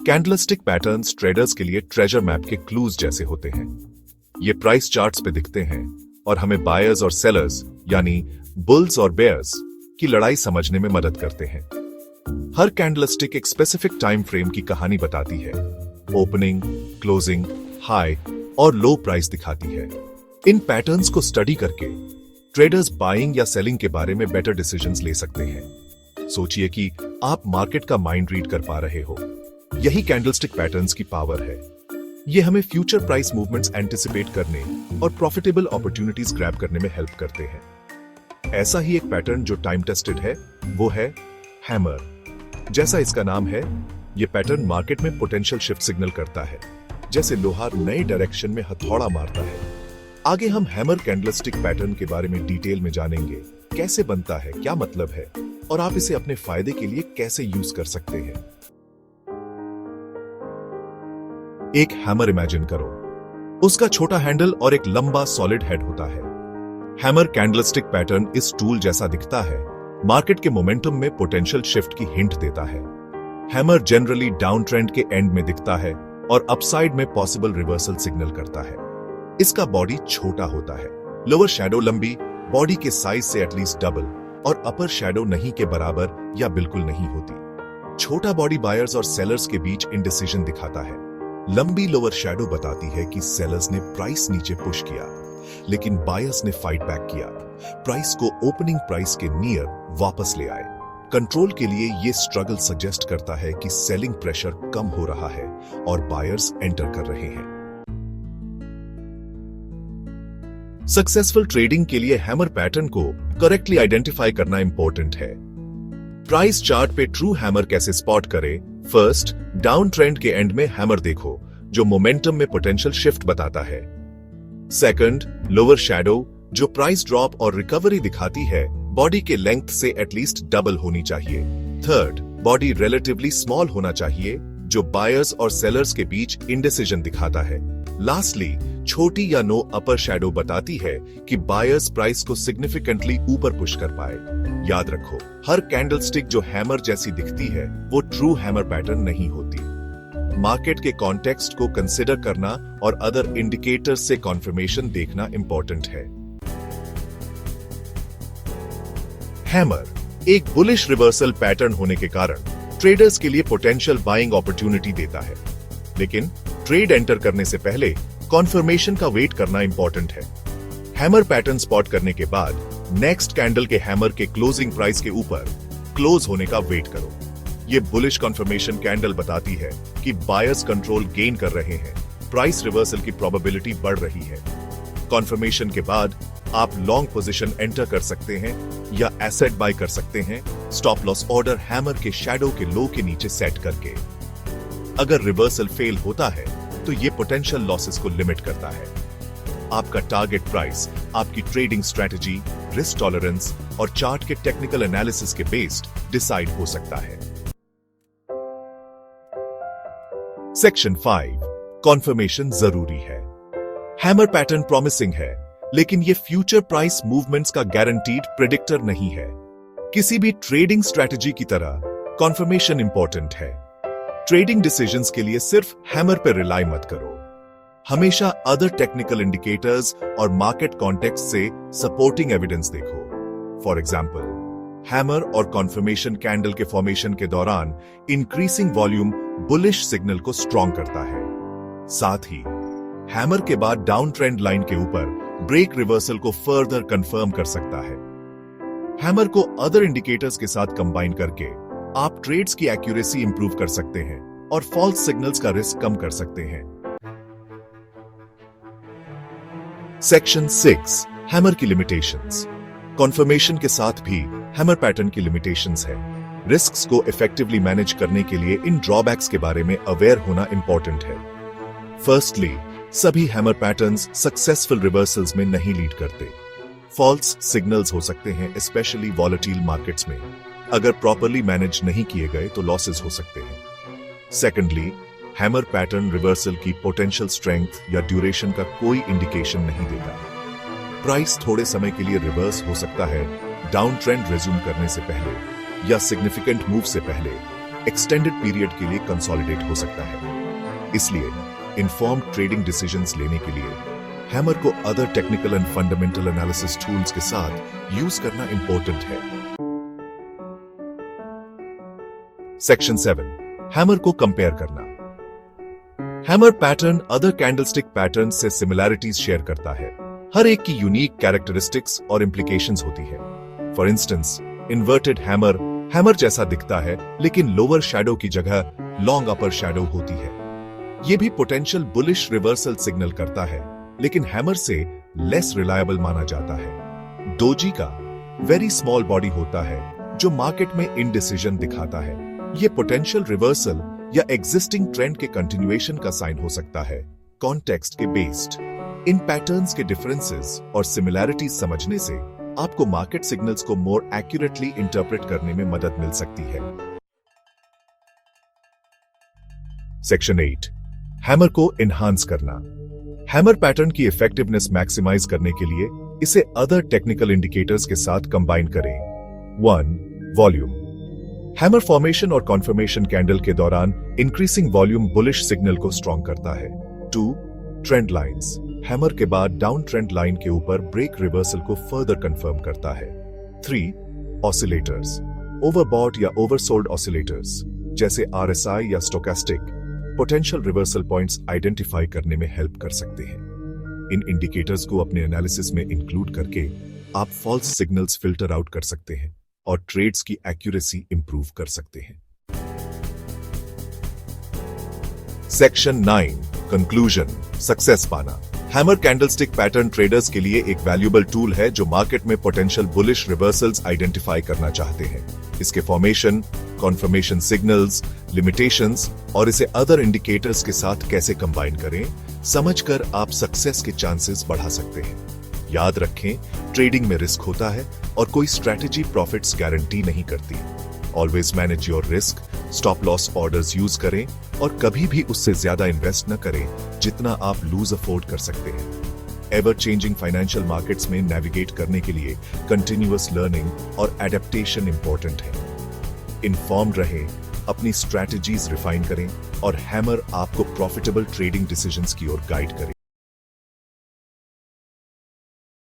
Candlestick patterns traders के लिए treasure map के क्लूज जैसे होते हैं। ये प्राइस चार्ट्स पे दिखते हैं और हमें बायर्स और सेलर्स यानी बुल्स और बेयर्स की लड़ाई समझने में मदद करते हैं। हर कैंडलस्टिक एक स्पेसिफिक टाइम फ्रेम की कहानी बताती है, ओपनिंग, क्लोजिंग, हाई और लो प्राइस दिखाती है। इन पैटर्न्स को स्टडी करके ट्रेडर्स बाइंग या सेलिंग के बारे में बेटर डिसीजंस ले सकते हैं। सोचिए कि आप मार्केट का माइंड रीड कर पा रहे हो। यही कैंडलस्टिक पैटर्न्स की पावर है। ये हमें फ्यूचर प्राइस मूवमेंट्स एंटिसिपेट करने और प्रॉफिटेबल अपॉर्चुनिटीज ग्रैब करने में हेल्प करते हैं। ऐसा ही एक पैटर्न जो टाइम टेस्टेड है वो है हैमर। जैसा इसका नाम है, ये पैटर्न मार्केट में पोटेंशियल शिफ्ट सिग्नल करता है, जैसे लोहार नए डायरेक्शन में हथौड़ा मारता है। आगे हम हैमर कैंडलस्टिक पैटर्न के बारे में डिटेल में जानेंगे, कैसे बनता है, क्या मतलब है और आप इसे अपने फायदे के लिए कैसे यूज कर सकते हैं। एक हैमर इमेजिन करो। उसका छोटा हैंडल और एक लंबा सॉलिड हेड होता है। हैमर कैंडलस्टिक पैटर्न इस टूल जैसा दिखता है, मार्केट के मोमेंटम में पोटेंशियल शिफ्ट की हिंट देता है। हैमर जनरली डाउन ट्रेंड के एंड में दिखता है और अपसाइड में पॉसिबल रिवर्सल सिग्नल करता है। इसका बॉडी छोटा होता है, लोअर शैडो लंबी, बॉडी के साइज से एटलीस्ट डबल और अपर शैडो नहीं के बराबर या बिल्कुल नहीं होती। छोटा बॉडी बायर्स और सेलर्स के बीच इंडिसीजन दिखाता है। लंबी लोअर शैडो बताती है कि सेलर्स ने प्राइस नीचे पुश किया, लेकिन बायर्स ने फाइट बैक किया, प्राइस को ओपनिंग प्राइस के नियर वापस ले आए। कंट्रोल के लिए ये स्ट्रगल सजेस्ट करता है कि सेलिंग प्रेशर कम हो रहा है और बायर्स एंटर कर रहे हैं। सक्सेसफुल ट्रेडिंग के लिए हैमर पैटर्न को करेक्टली आइडेंटिफाई करना इंपॉर्टेंट है। प्राइस चार्ट पे ट्रू हैमर कैसे स्पॉट करें? फर्स्ट, डाउन ट्रेंड के एंड में हैमर देखो, जो मोमेंटम में पोटेंशियल शिफ्ट बताता है। सेकंड, लोअर शैडो, जो प्राइस ड्रॉप और रिकवरी दिखाती है, बॉडी के लेंथ से एटलीस्ट डबल होनी चाहिए। थर्ड, बॉडी रिलेटिवली स्मॉल होना चाहिए, जो बायर्स और सेलर्स के बीच इंडिसीजन दिखाता है। लास्टली, छोटी या नो अपर शैडो बताती है कि बायर्स प्राइस को सिग्निफिकेंटली ऊपर पुश कर पाए। याद रखो, हर कैंडलस्टिक जो हैमर जैसी दिखती है वो ट्रू हैमर पैटर्न नहीं होती। मार्केट के कॉन्टेक्स्ट को कंसिडर करना और अदर इंडिकेटर्स से कॉन्फर्मेशन देखना इंपॉर्टेंट है। हैमर एक बुलिश रिवर्सल पैटर्न होने के कारण ट्रेडर्स के लिए पोटेंशियल बाइंग अपॉर्चुनिटी देता है, लेकिन ट्रेड एंटर करने से पहले कॉन्फर्मेशन का वेट करना इंपॉर्टेंट है। हैमर पैटर्न स्पॉट करने के बाद नेक्स्ट कैंडल के हैमर के क्लोजिंग प्राइस के ऊपर क्लोज होने का वेट करो। ये बुलिश कॉन्फर्मेशन कैंडल बताती है कि बायर्स कंट्रोल गेन कर रहे हैं, प्राइस रिवर्सल की प्रोबेबिलिटी बढ़ रही है। कॉन्फर्मेशन के बाद आप लॉन्ग पोजीशन एंटर कर सकते हैं या एसेट बाय कर सकते हैं, स्टॉप लॉस ऑर्डर हैमर के शैडो के लो के नीचे सेट करके। अगर रिवर्सल फेल होता है तो ये पोटेंशियल लॉसेस को लिमिट करता है। आपका टारगेट प्राइस आपकी ट्रेडिंग स्ट्रेटजी, रिस्क टॉलरेंस और चार्ट के टेक्निकल एनालिसिस के बेस्ड डिसाइड हो सकता है। सेक्शन 5, कॉन्फर्मेशन जरूरी है। हैमर पैटर्न प्रॉमिसिंग है, लेकिन ये फ्यूचर प्राइस मूवमेंट्स का गारंटीड प्रेडिक्टर नहीं है। किसी भी ट्रेडिंग स्ट्रेटजी की तरह कॉन्फर्मेशन इंपॉर्टेंट है। ट्रेडिंग डिसीजंस के लिए सिर्फ हैमर पर रिलाई मत करो। हमेशा अदर टेक्निकल इंडिकेटर्स और मार्केट कॉन्टेक्स्ट से सपोर्टिंग एविडेंस देखो। फॉर एग्जांपल, हैमर और कॉन्फर्मेशन कैंडल के फॉर्मेशन के दौरान इंक्रीजिंग वॉल्यूम बुलिश सिग्नल को स्ट्रॉन्ग करता है। साथ ही हैमर के बाद डाउन ट्रेंड लाइन के ऊपर ब्रेक रिवर्सल को फर्दर कंफर्म कर सकता है। हैमर को अदर इंडिकेटर्स के साथ कंबाइन करके आप ट्रेड्स की एक्यूरेसी इंप्रूव कर सकते हैं और फॉल्स सिग्नल्स का रिस्क कम कर सकते हैं। सेक्शन 6, हैमर की लिमिटेशंस। कॉन्फर्मेशन के साथ भी हैमर पैटर्न की लिमिटेशंस है। रिस्क्स को इफेक्टिवली मैनेज करने के लिए इन ड्रॉबैक्स के बारे में अवेयर होना इंपॉर्टेंट है। फर्स्टली, सभी हैमर पैटर्न्स सक्सेसफुल रिवर्सल्स में नहीं लीड करते। फॉल्स सिग्नल्स हो सकते हैं, स्पेशली वॉलेटाइल मार्केट्स में। अगर प्रॉपरली मैनेज नहीं किए गए तो लॉसेस हो सकते हैं। सेकेंडली, हैमर पैटर्न रिवर्सल की पोटेंशियल स्ट्रेंथ या ड्यूरेशन का कोई इंडिकेशन नहीं देता। प्राइस थोड़े समय के लिए रिवर्स हो सकता है डाउन ट्रेंड रिज्यूम करने से पहले या सिग्निफिकेंट मूव से पहले, एक्सटेंडेड पीरियड के लिए कंसोलिडेट हो सकता है। इसलिए इन्फॉर्म्ड ट्रेडिंग डिसीजंस लेने के लिए हैमर को other technical and fundamental analysis tools के साथ यूज करना इंपॉर्टेंट है। सेक्शन 7, हैमर को कंपेयर करना। Hammer pattern other candlestick pattern से सिमिलैरिटीज शेयर करता है। हर एक की यूनिक कैरेक्टरिस्टिक्स और इंप्लीकेशंस होती है। फॉर इंस्टेंस, इन्वर्टेड हैमर जैसा दिखता है, लेकिन लोअर शैडो की जगह लॉन्ग अपर शैडो होती है। यह भी पोटेंशियल बुलिश रिवर्सल सिग्नल करता है, लेकिन हैमर से लेस रिलायबल माना जाता है। डोजी का वेरी स्मॉल बॉडी होता है, जो मार्केट में इनडिसीजन दिखाता है। यह पोटेंशियल रिवर्सल या एग्जिस्टिंग ट्रेंड के कंटिन्यूएशन का साइन हो सकता है, कॉन्टेक्स्ट के बेस्ड। इन पैटर्न्स के डिफरेंसेस और सिमिलैरिटीज समझने से आपको मार्केट सिग्नल्स को मोर एक्यूरेटली इंटरप्रेट करने में मदद मिल सकती है। सेक्शन 8, हैमर को एनहांस करना। हैमर पैटर्न की इफेक्टिवनेस मैक्सिमाइज करने के लिए इसे अदर टेक्निकल इंडिकेटर्स के साथ कंबाइन करें। 1. वॉल्यूम। हैमर फॉर्मेशन और कॉन्फर्मेशन कैंडल के दौरान इंक्रीजिंग वॉल्यूम बुलिश सिग्नल को स्ट्रॉन्ग करता है। 2. Trend lines. हैमर के बाद डाउन ट्रेंड लाइन के ऊपर ब्रेक रिवर्सल को फर्दर कंफर्म करता है। 3. ऑसिलेटर्स। ओवरबॉट या ओवरसोल्ड ऑसिलेटर्स जैसे RSI या stochastic potential reversal points identify करने में हेल्प कर सकते हैं। इन इंडिकेटर्स को अपने एनालिसिस में इंक्लूड करके आप फॉल्स सिग्नल्स फिल्टर आउट कर सकते हैं और ट्रेड्स की एक्यूरेसी इंप्रूव कर सकते हैं। सेक्शन 9, कंक्लूजन, सक्सेस पाना। हैमर कैंडलस्टिक पैटर्न ट्रेडर्स के लिए एक वैल्यूएबल टूल है जो मार्केट में पोटेंशियल बुलिश रिवर्सल्स आइडेंटिफाई करना चाहते हैं। इसके फॉर्मेशन, कॉन्फर्मेशन सिग्नल्स, लिमिटेशंस और इसे अदर इंडिकेटर्स के साथ कैसे कंबाइन करें, समझकर आप सक्सेस के चांसेस बढ़ा सकते हैं। याद रखें, ट्रेडिंग में रिस्क होता है और कोई स्ट्रैटेजी प्रॉफिट्स गारंटी नहीं करती। Always manage your risk, stop loss orders use करें और कभी भी उससे ज्यादा इन्वेस्ट न करें जितना आप लूज अफोर्ड कर सकते हैं। एवर चेंजिंग फाइनेंशियल मार्केट्स में नेविगेट करने के लिए कंटिन्यूअस लर्निंग और एडेप्टेशन इंपॉर्टेंट है। इन्फॉर्म्ड रहें, अपनी स्ट्रैटेजीज रिफाइन करें और हैमर आपको प्रॉफिटेबल ट्रेडिंग डिसीजंस की ओर गाइड करे।